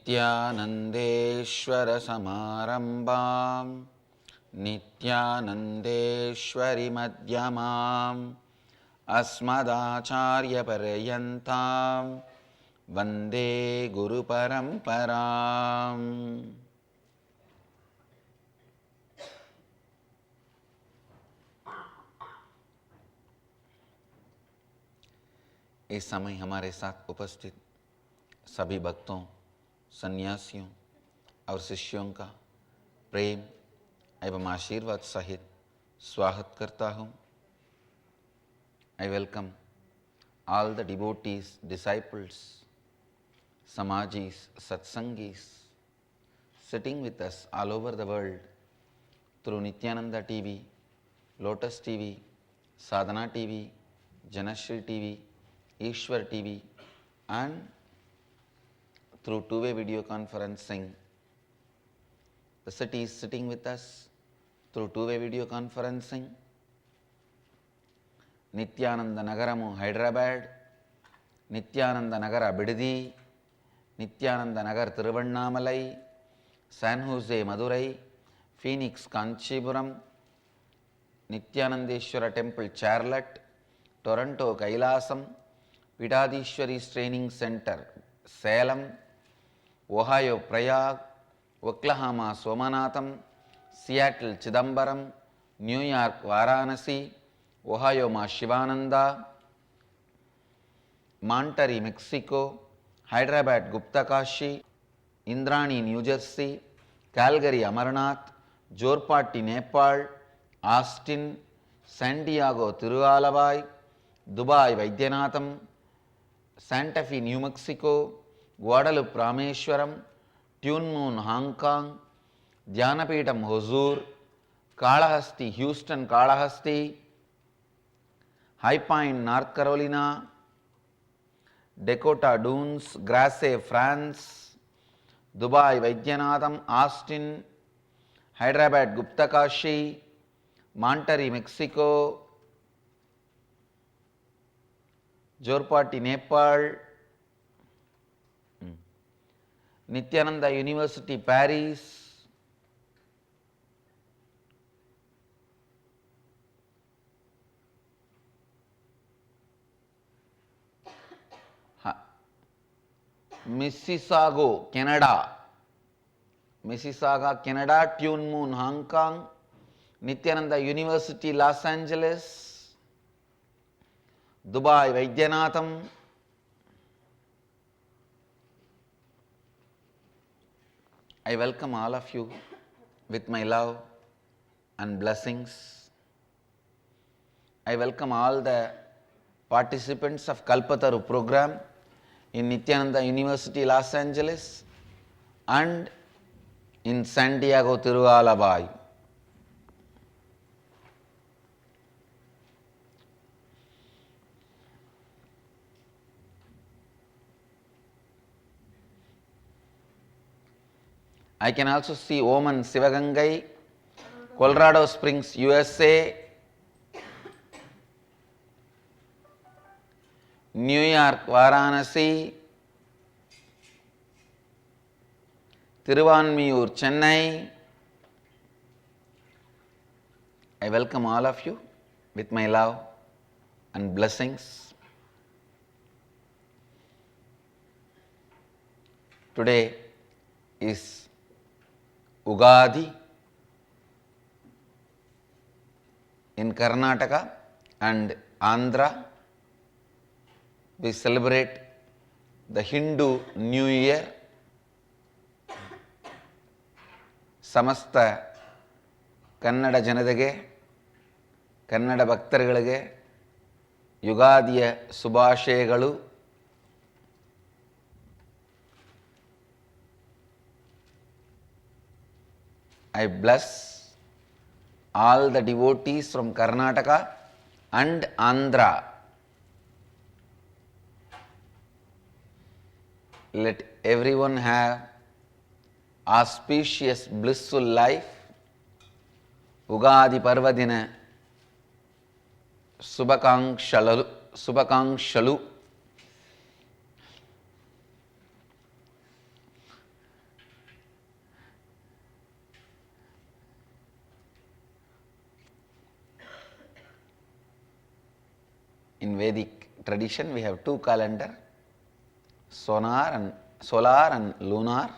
नित्यानन्देश्वरसमारम्भां नित्यानन्देश्वरिमध्यमाम् अस्मदाचार्यपर्यन्तां वन्दे गुरुपरम्पराम्। इस समय हमारे साथ उपस्थित सभी भक्तों, सन्यासियों और शिष्यों का प्रेम एवं आशीर्वाद सहित स्वागत करता हूँ। I welcome all the devotees, disciples, Samajis, Satsangis sitting with us all over the world through Nithyananda TV, Lotus TV, Sadhana TV, Janashri TV, Ishwar TV and through two-way video conferencing. The city is sitting with us through two-way video conferencing. Nithyananda Nagaramu Hyderabad, Nithyananda Nagara Bidadi, Nithyananda Nagar Thiruvannamalai, San Jose Madurai, Phoenix Kanchipuram, Nithyanandeshwara Temple Charlotte, Toronto Kailasam, Pitadishwari's Training Center Salem, Ohio Prayag, Oklahoma Somanatham, Seattle Chidambaram, New York Varanasi, Ohio Ma Shivananda, Monterrey Mexico, Hyderabad Gupta Kashi, Indrani New Jersey, Calgary Amarnath, Jorpatti Nepal, Austin, San Diego Tiruvalavai, Dubai Vaidyanatham, Santa Fe New Mexico, Guadalupe Rameshwaram, Tune Moon Hong Kong, Dhyanapitham Hosur, Kalahasti Houston Kalahasti, High Point North Carolina, Dakota Dunes, Grasse France, Dubai Vaidyanatham, Austin, Hyderabad Gupta Kashi, Monterrey Mexico, Jorpatti Nepal, Nithyananda University Paris, Mississauga, Canada, Tune Moon, Hong Kong, Nithyananda University, Los Angeles, Dubai Vaidyanatham, I welcome all of you with my love and blessings. I welcome all the participants of Kalpataru program in Nithyananda University, Los Angeles and in San Diego, Tiruvalavai. I can also see Oman Sivagangai, Colorado Springs, USA, New York Varanasi, Thiruvanmiyur, Chennai. I welcome all of you with my love and blessings. Today is Ugadi in Karnataka and Andhra. We celebrate the Hindu New Year. Samasta Kannada Janadage, Kannada Bhaktarಗಳಿಗೆ ಯುಗಾದಿಯ ಶುಭಾಶಯಗಳು. I bless all the devotees from Karnataka and Andhra. Let everyone have auspicious, blissful life. Ugadi Parvadina Subhakankshalu. in Vedic tradition we have two calendars, solar and lunar,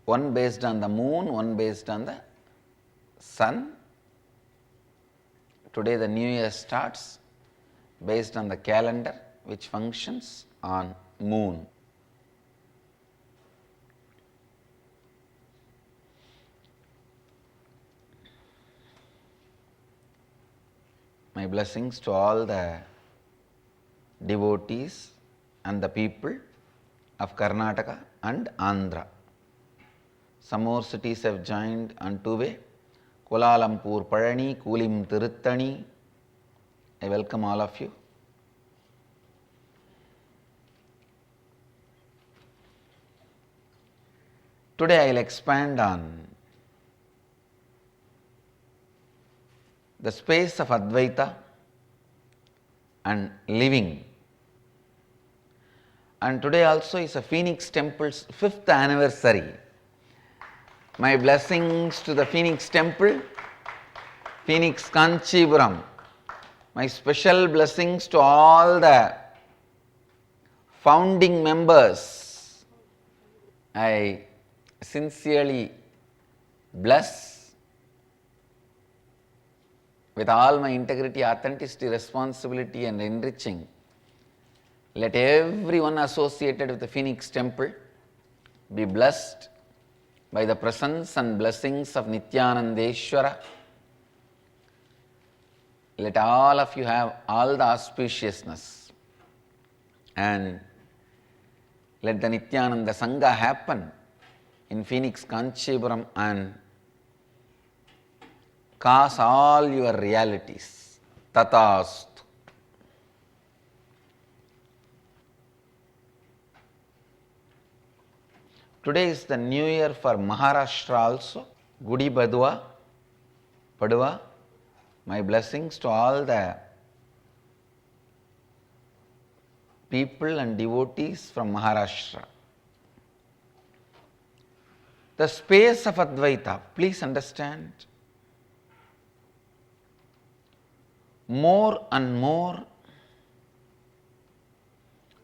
one based on the moon, one based on the sun. Today the new year starts based on the calendar which functions on moon. My blessings to all the devotees and the people of Karnataka and Andhra. Some more cities have joined on two-way. Kuala Lumpur, Palani, Kulim, Tiruttani. I welcome all of you. Today I will expand on the space of Advaita and living. And today also is a Phoenix Temple's 5th anniversary. My blessings to the Phoenix Temple, Phoenix Kanchipuram. My special blessings to all the founding members. I sincerely bless with all my integrity, authenticity, responsibility and enriching. Let everyone associated with the Phoenix Temple be blessed by the presence and blessings of Nithyanandeshwara. Let all of you have all the auspiciousness and let the Nithyananda Sangha happen in Phoenix Kanchipuram and cause all your realities. Tathastu. Today is the new year for Maharashtra also. Gudi Padwa. My blessings to all the people and devotees from Maharashtra. The space of Advaita, please understand, more and more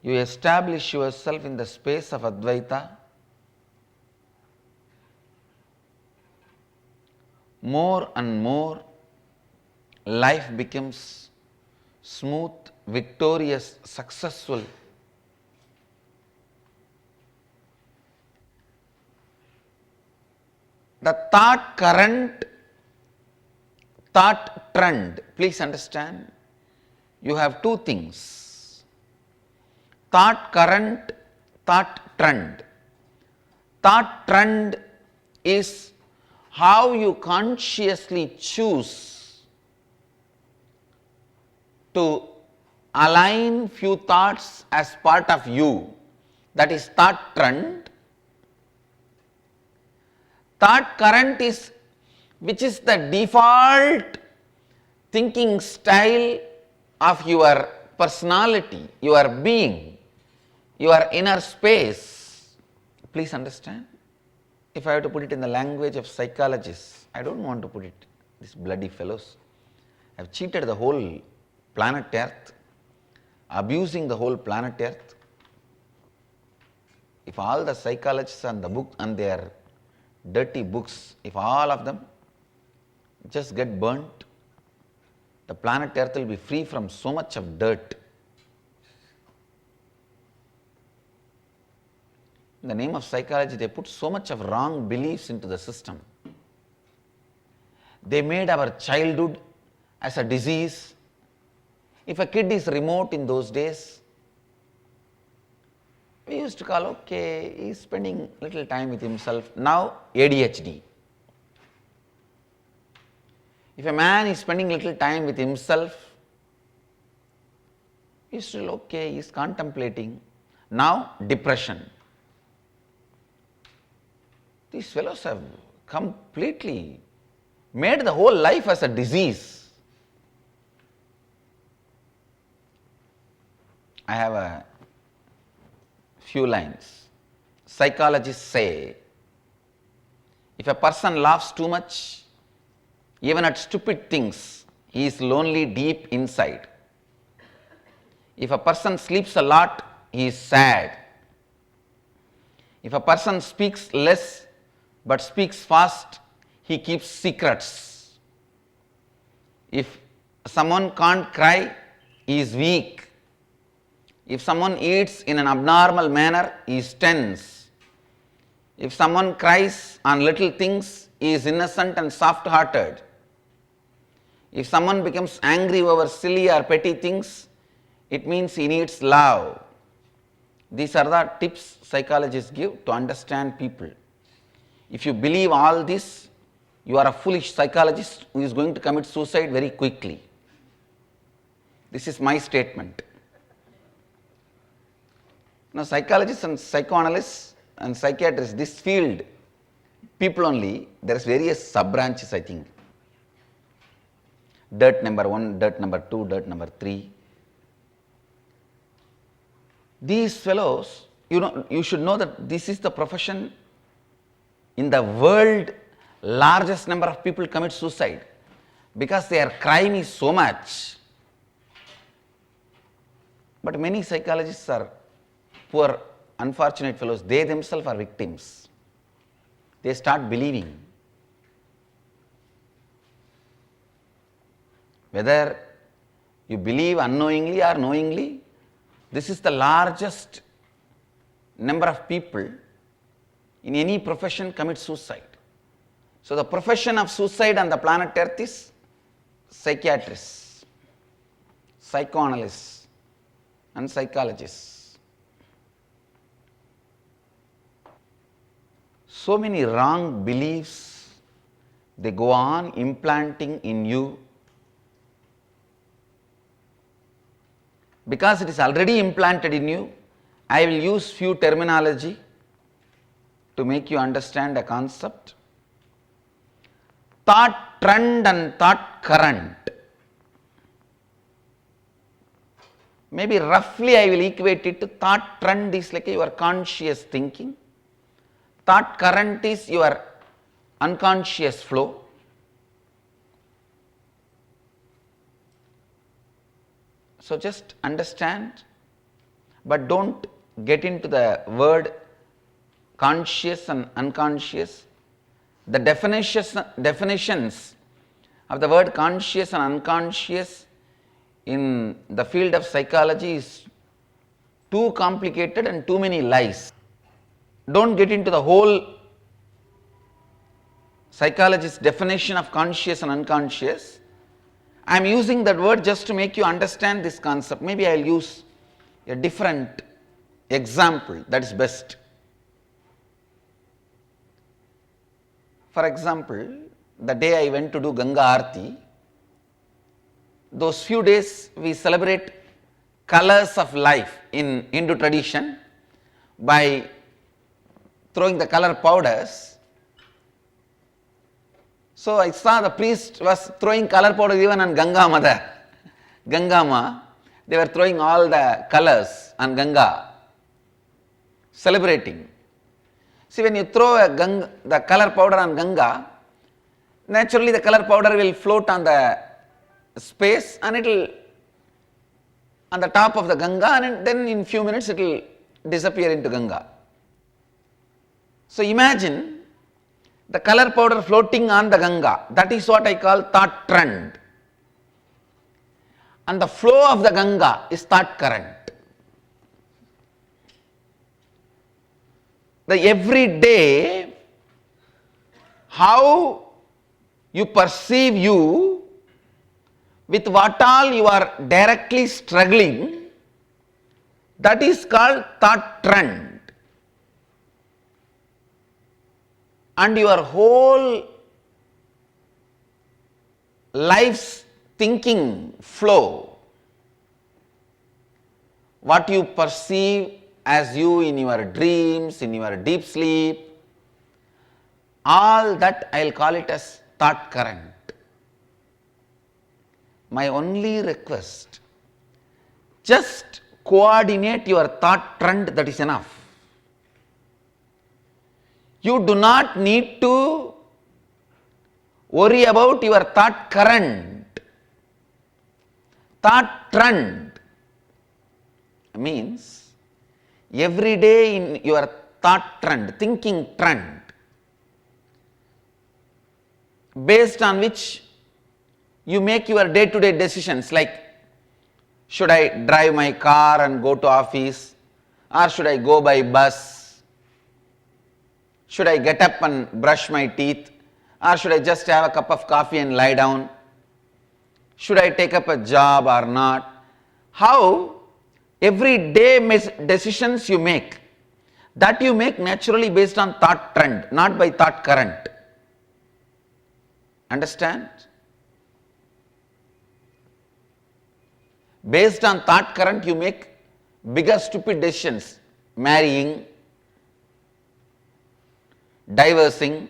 you establish yourself in the space of Advaita, more and more life becomes smooth, victorious, successful. The thought current, thought trend, please understand, you have two things. Thought current, thought trend. Thought trend is how you consciously choose to align few thoughts as part of you. That is thought trend. Thought current is which is the default thinking style of your personality, your being, your inner space. Please understand. If I have to put it in the language of psychologists, I don't want to put it, these bloody fellows have cheated the whole planet Earth, abusing the whole planet Earth. If all the psychologists and the book and their dirty books, if all of them just get burnt, the planet Earth will be free from so much of dirt. In the name of psychology, they put so much of wrong beliefs into the system. They made our childhood as a disease. If a kid is remote in those days, we used to call, okay, he's spending little time with himself. Now, ADHD. If a man is spending little time with himself, he's still okay, he's contemplating. Now, depression. These fellows have completely made the whole life as a disease. I have a few lines. Psychologists say, if a person laughs too much, even at stupid things, he is lonely deep inside. If a person sleeps a lot, he is sad. If a person speaks less but speaks fast, he keeps secrets. If someone can't cry, he is weak. If someone eats in an abnormal manner, he is tense. If someone cries on little things, he is innocent and soft-hearted. If someone becomes angry over silly or petty things, it means he needs love. These are the tips psychologists give to understand people. If you believe all this, you are a foolish psychologist who is going to commit suicide very quickly. This is my statement. Now, psychologists and psychoanalysts and psychiatrists, this field, people only, there is various sub-branches, I think. Dirt number 1, dirt number 2, dirt number 3. These fellows, you should know that this is the profession in the world largest number of people commit suicide because their crime is so much. But many psychologists are poor, unfortunate fellows. They themselves are victims. They start believing. Whether you believe unknowingly or knowingly, this is the largest number of people in any profession commit suicide. So the profession of suicide on the planet Earth is psychiatrists, psychoanalysts and psychologists. So many wrong beliefs, they go on implanting in you. Because it is already implanted in you, I will use few terminology to make you understand a concept. Thought trend and thought current. Maybe roughly I will equate it to thought trend is like your conscious thinking. Thought current is your unconscious flow. So just understand, but don't get into the word conscious and unconscious. The definitions of the word conscious and unconscious in the field of psychology is too complicated and too many lies. Don't get into the whole psychologist's definition of conscious and unconscious. I am using that word just to make you understand this concept. Maybe I will use a different example, that is best. For example, the day I went to do Ganga Aarti, those few days we celebrate colors of life in Hindu tradition by throwing the color powders. So I saw the priest was throwing color powder even on Ganga Mother, Ganga Ma. They were throwing all the colors on Ganga, celebrating. See, when you throw the color powder on Ganga, naturally the color powder will float on the space and it will on the top of the Ganga, and then in few minutes it will disappear into Ganga. So imagine the color powder floating on the Ganga. That is what I call thought trend. And the flow of the Ganga is thought current. The every day, how you perceive you, with what all you are directly struggling, that is called thought trend. And your whole life's thinking flow, what you perceive as you in your dreams, in your deep sleep, all that I will call it as thought current. My only request, just coordinate your thought trend, that is enough. You do not need to worry about your thought current. Thought trend means every day in your thought trend, thinking trend, based on which you make your day-to-day decisions, like should I drive my car and go to office, or should I go by bus, should I get up and brush my teeth, or should I just have a cup of coffee and lie down, should I take up a job or not. How every day decisions you make, that you make naturally based on thought trend, not by thought current. Understand? Based on thought current, you make bigger stupid decisions, marrying, divorcing,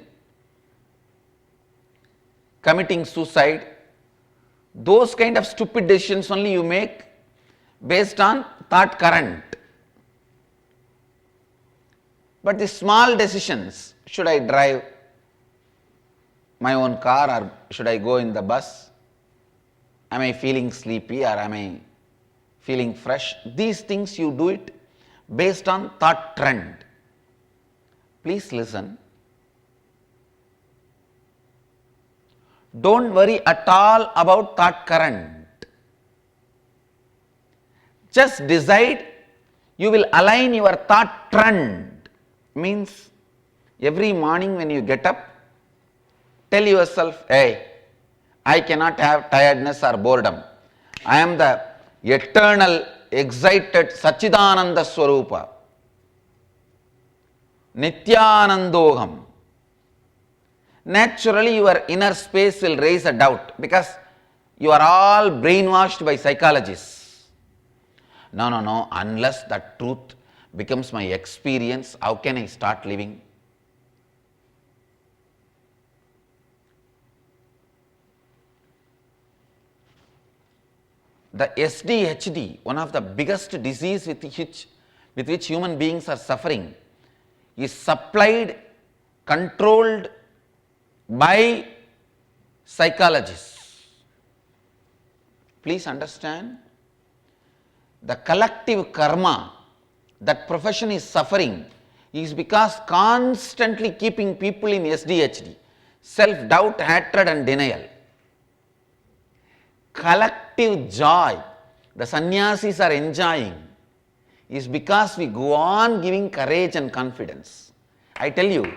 committing suicide. Those kind of stupid decisions only you make based on thought current. But the small decisions, should I drive my own car or should I go in the bus? Am I feeling sleepy or am I feeling fresh? These things you do it based on thought trend. Please listen. Don't worry at all about thought current. Just decide you will align your thought trend. Means every morning when you get up, tell yourself, hey, I cannot have tiredness or boredom. I am the eternal, excited Satchidananda Swarupa. Nithyanandoham. Naturally, your inner space will raise a doubt because you are all brainwashed by psychologists. No, unless that truth becomes my experience, how can I start living? The SDHD, one of the biggest disease with which human beings are suffering, is supplied, controlled by psychologists. Please understand, the collective karma that profession is suffering is because constantly keeping people in SDHD, self-doubt, hatred and denial. Collective joy the sannyasis are enjoying is because we go on giving courage and confidence. I tell you,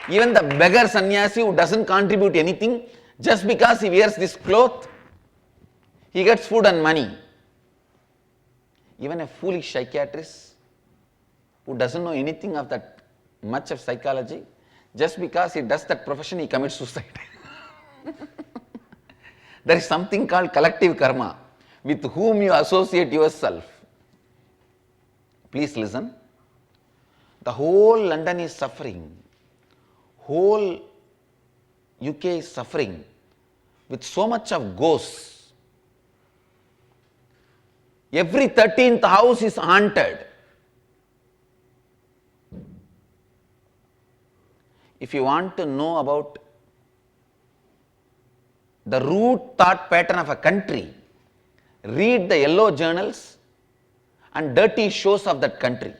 even the beggar sannyasi who doesn't contribute anything, just because he wears this cloth, he gets food and money. Even a foolish psychiatrist who doesn't know anything of that much of psychology, just because he does that profession, he commits suicide. There is something called collective karma with whom you associate yourself. Please listen. The whole London is suffering. Whole UK is suffering with so much of ghosts. Every 13th house is haunted. If you want to know about the root thought pattern of a country, read the yellow journals and dirty shows of that country.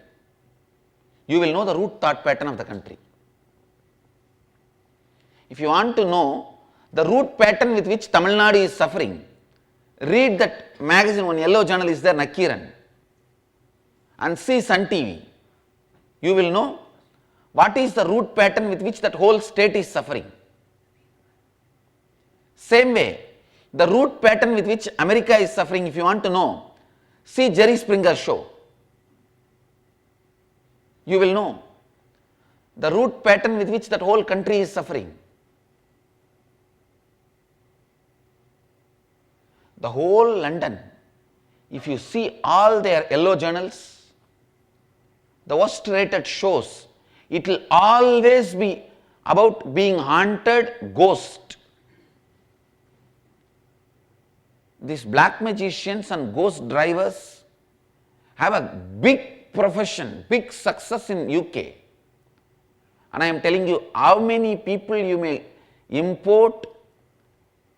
You will know the root thought pattern of the country. If you want to know the root pattern with which Tamil Nadu is suffering, read that magazine, one yellow journal is there, Nakiran, and see Sun TV. You will know what is the root pattern with which that whole state is suffering. Same way, the root pattern with which America is suffering, if you want to know, see Jerry Springer show. You will know the root pattern with which that whole country is suffering. The whole London, if you see all their yellow journals, the worst rated shows, it will always be about being haunted, ghost. These black magicians and ghost drivers have a big profession, big success in UK. And I am telling you how many people you may import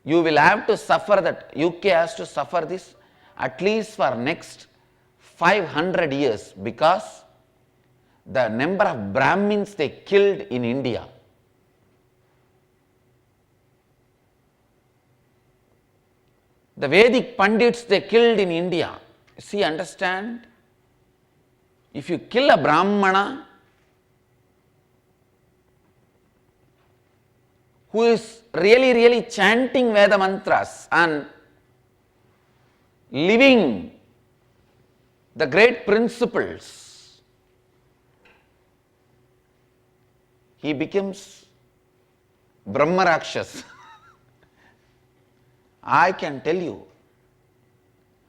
You will have to suffer that. UK has to suffer this at least for next 500 years because the number of Brahmins they killed in India. The Vedic Pandits they killed in India. See, understand? If you kill a Brahmana who is really chanting Veda mantras and living the great principles, he becomes Brahma Rakshas. I can tell you.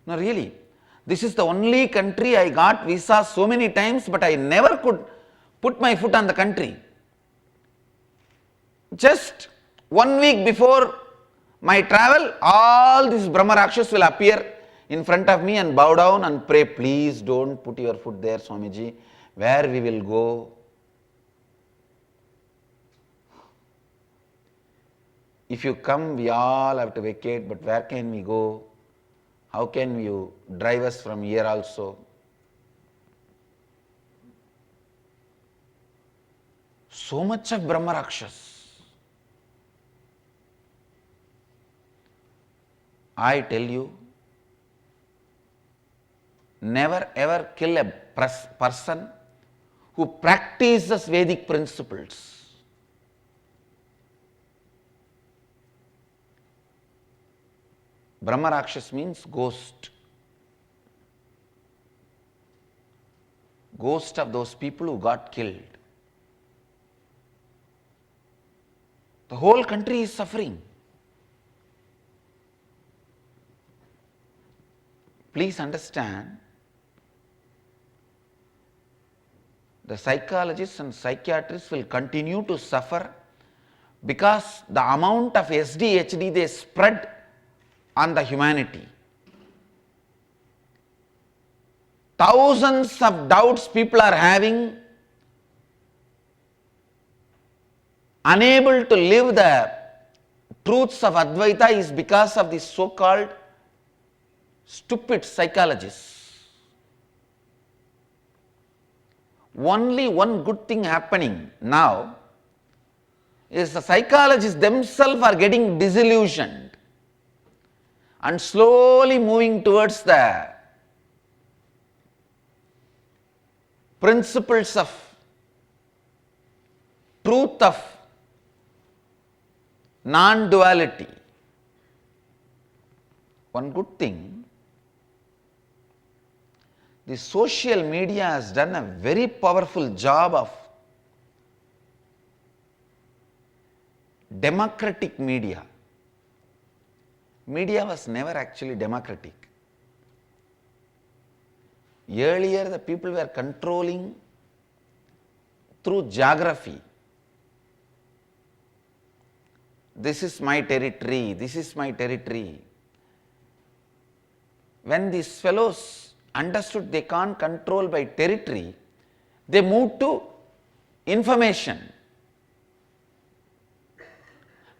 No, really. This is the only country I got visa so many times, but I never could put my foot on the country. Just 1 week before my travel, all these Brahma Rakshas will appear in front of me and bow down and pray, please don't put your foot there, Swamiji, where we will go. If you come, we all have to vacate, but where can we go? How can you drive us from here also? So much of Brahma Rakshas. I tell you, never ever kill a person who practices Vedic principles. Brahma Rakshas means ghost. Ghost of those people who got killed. The whole country is suffering. Please understand, the psychologists and psychiatrists will continue to suffer because the amount of SDHD they spread on the humanity. Thousands of doubts people are having, unable to live the truths of Advaita is because of these so-called stupid psychologists. Only one good thing happening now is the psychologists themselves are getting disillusioned and slowly moving towards the principles of truth of non-duality. One good thing, the social media has done a very powerful job of democratic media. Media was never actually democratic. Earlier, the people were controlling through geography. This is my territory, this is my territory. When these fellows understood they can't control by territory, they moved to information.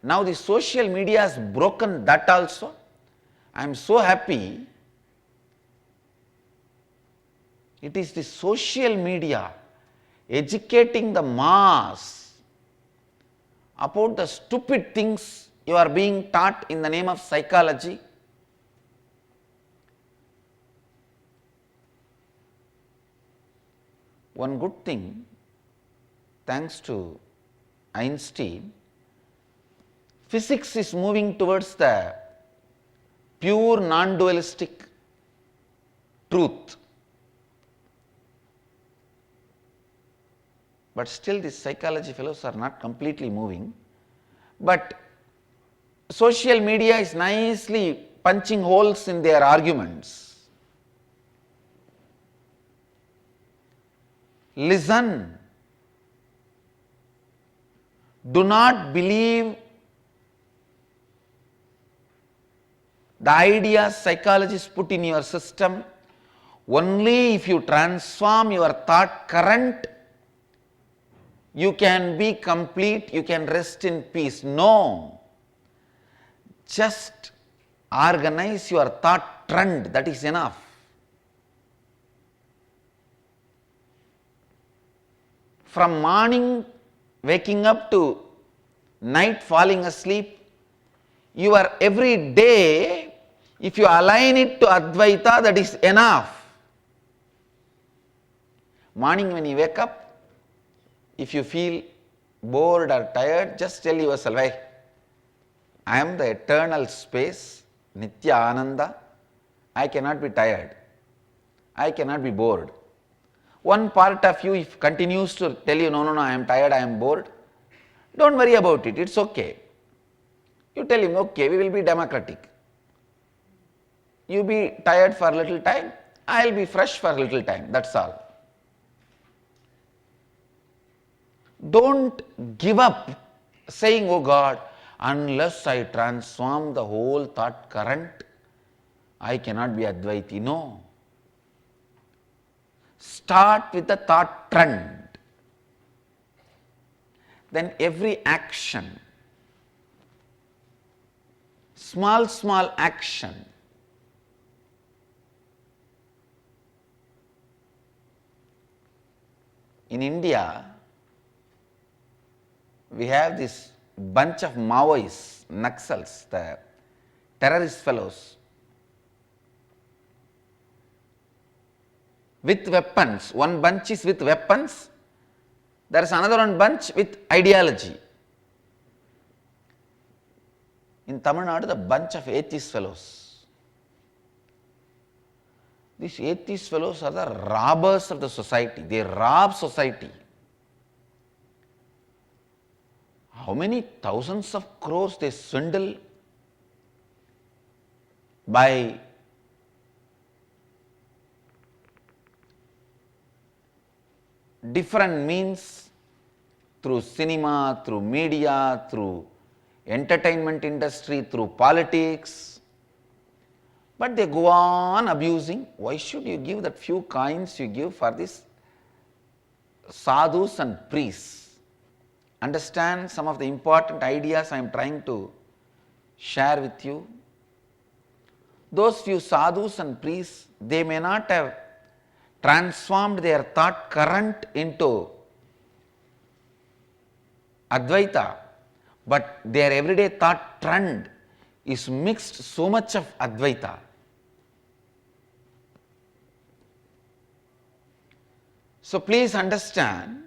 Now the social media has broken that also. I am so happy. It is the social media educating the mass about the stupid things you are being taught in the name of psychology. One good thing, thanks to Einstein, physics is moving towards the pure non-dualistic truth. But still these psychology fellows are not completely moving. But social media is nicely punching holes in their arguments. Listen. Do not believe the ideas psychologists put in your system. Only if you transform your thought current, you can be complete, you can rest in peace. No. Just organize your thought trend, that is enough. From morning waking up to night falling asleep, your every day, if you align it to Advaita, that is enough. Morning when you wake up, if you feel bored or tired, just tell yourself, hey, I am the eternal space, Nithyananda. I cannot be tired. I cannot be bored. One part of you, if continues to tell you, no, I am tired, I am bored, don't worry about it, it's okay. You tell him, okay, we will be democratic. You be tired for a little time, I will be fresh for a little time, that's all. Don't give up saying, oh God, unless I transform the whole thought current, I cannot be Advaiti. No. Start with the thought trend. Then every action, small action, in India, we have this bunch of Maoists, Naxals, the terrorist fellows, with weapons. One bunch is with weapons, there is another one bunch with ideology. In Tamil Nadu, the bunch of atheist fellows. These atheist fellows are the robbers of the society. They rob society. How many thousands of crores they swindle by different means, through cinema, through media, through entertainment industry, through politics. But they go on abusing. Why should you give that few coins you give for this sadhus and priests? Understand some of the important ideas I am trying to share with you. Those few sadhus and priests, they may not have transformed their thought current into Advaita, but their everyday thought trend is mixed so much of Advaita. So please understand,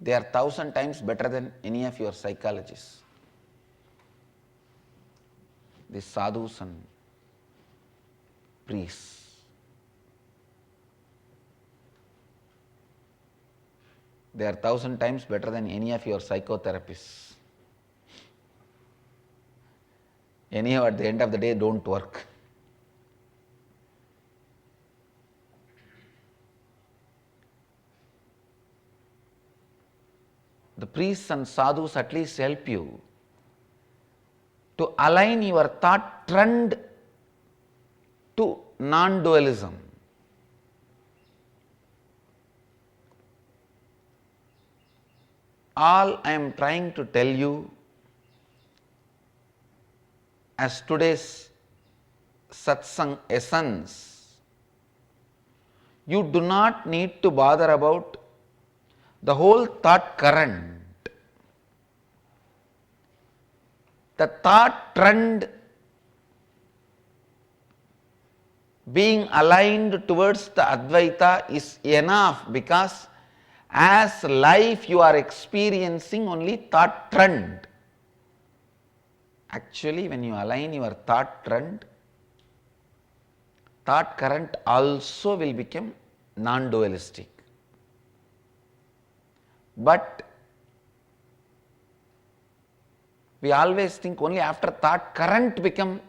they are 1,000 times better than any of your psychologists. These sadhus and priests. They are 1,000 times better than any of your psychotherapists. Anyhow, at the end of the day, don't work. The priests and sadhus at least help you to align your thought trend to non-dualism. All I am trying to tell you as today's Satsang essence, you do not need to bother about the whole thought current. The thought trend being aligned towards the Advaita is enough, because as life you are experiencing only thought trend. Actually, when you align your thought trend, thought current also will become non-dualistic. But we always think only after thought current become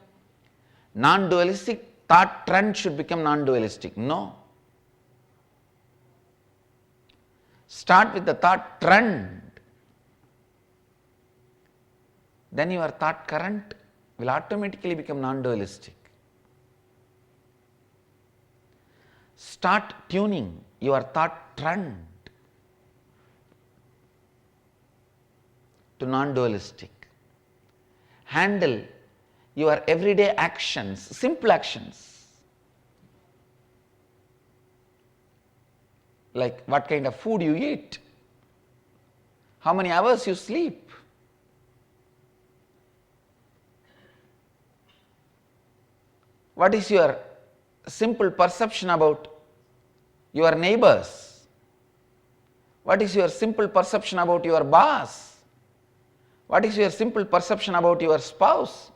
non-dualistic, thought trend should become non-dualistic. No. Start with the thought trend. Then your thought current will automatically become non-dualistic. Start tuning. your thought trend to non-dualistic. Handle your everyday actions, simple actions, like what kind of food you eat, how many hours you sleep, what is your simple perception about your neighbors, what is your simple perception about your boss, what is your simple perception about your spouse.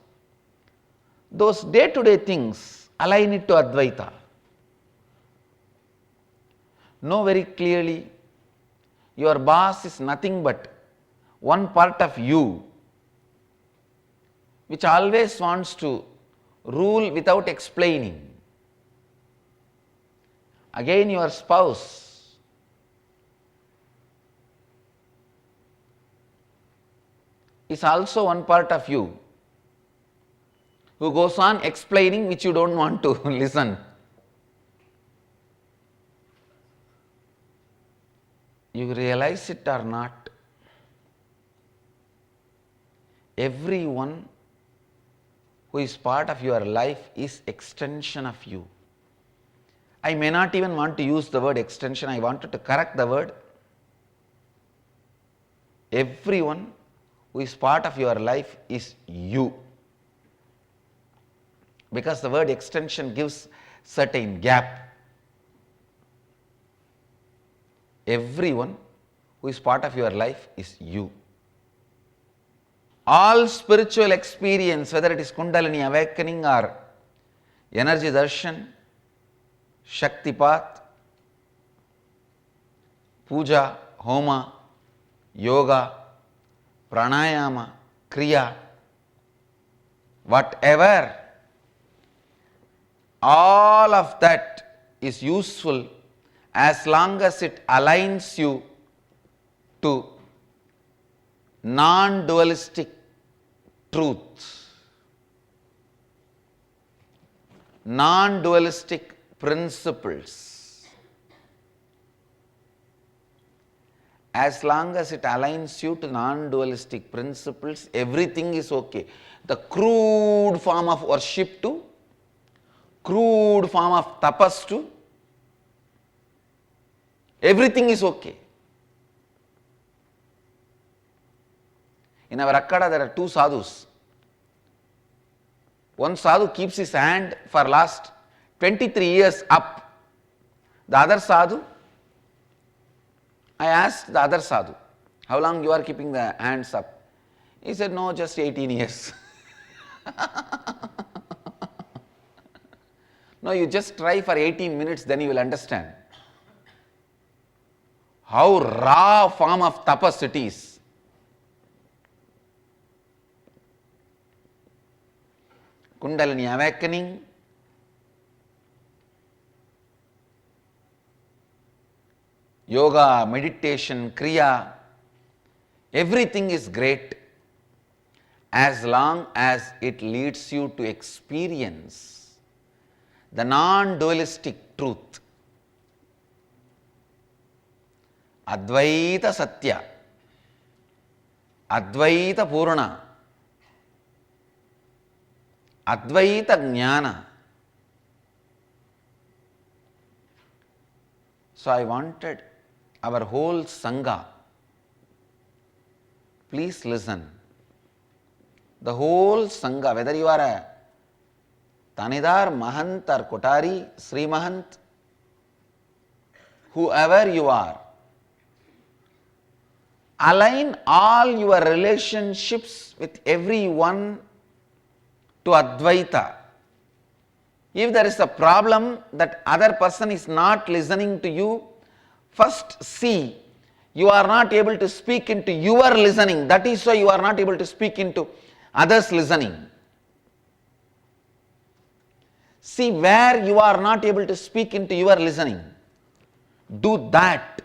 Those day-to-day things, align it to Advaita. Know very clearly, your boss is nothing but one part of you, which always wants to rule without explaining. Again, your spouse is also one part of you, who goes on explaining which you don't want to listen. You realize it or not, everyone who is part of your life is extension of you. I may not even want to use the word extension, I wanted to correct the word. Everyone who is part of your life is you. Because the word extension gives certain gap. Everyone who is part of your life is you. All spiritual experience, whether it is Kundalini awakening or energy darshan, Shaktipat, puja, homa, yoga, pranayama, kriya, whatever, all of that is useful as long as it aligns you to non-dualistic truth, non-dualistic principles. As long as it aligns you to non-dualistic principles, everything is okay. The crude form of worship too, crude form of tapas too, everything is okay. In our Akkada there are two sadhus. One sadhu keeps his hand for last 23 years up. The other sadhu, I asked the other sadhu, how long you are keeping the hands up? He said, no, just 18 years. No, you just try for 18 minutes, then you will understand how raw form of tapas it is. Kundalini awakening, yoga, meditation, kriya, everything is great as long as it leads you to experience the non-dualistic truth. Advaita Satya, Advaita Purana, Advaita Jnana. So I wanted our whole Sangha, please listen. The whole Sangha, whether you are a Tanidar, Mahant or Kotari, Sri Mahant, whoever you are, align all your relationships with everyone to Advaita. If there is a problem that other person is not listening to you, first see, you are not able to speak into your listening. That is why you are not able to speak into others' listening. See where you are not able to speak into your listening. Do that.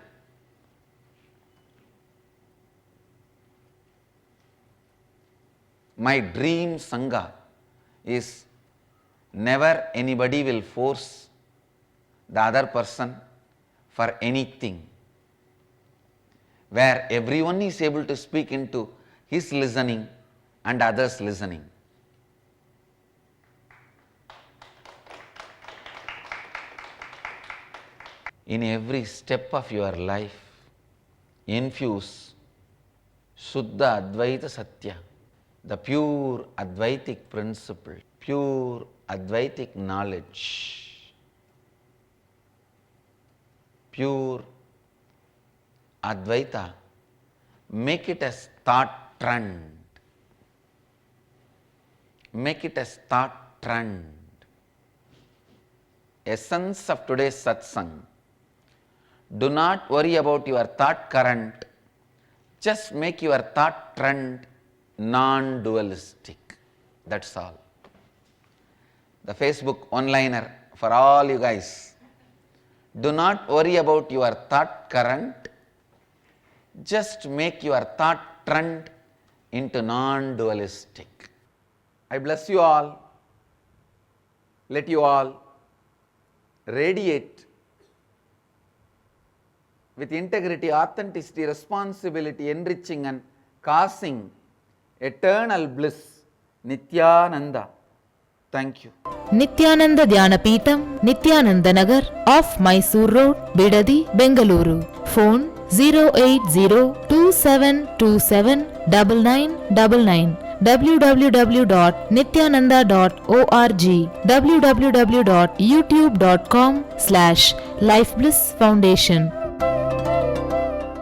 My dream Sangha is never anybody will force the other person for anything, where everyone is able to speak into his listening and others listening. In every step of your life, infuse Shuddha Advaita Satya, the pure Advaitic principle, pure Advaitic knowledge, pure Advaita. Make it as thought trend. Make it as thought trend. Essence of today's satsang. Do not worry about your thought current. Just make your thought trend non-dualistic. That's all. The Facebook one-liner for all you guys. Do not worry about your thought current. Just make your thought trend into non-dualistic. I bless you all. Let you all radiate with integrity, authenticity, responsibility, enriching and causing eternal bliss. Nithyananda. Thank you. Nithyananda Dhyanapitham, Nithyananda Nagar, off Mysore Road, Bidadi, Bengaluru. Phone 08027279999. www.nithyananda.org. www.youtube.com/Life Bliss Foundation.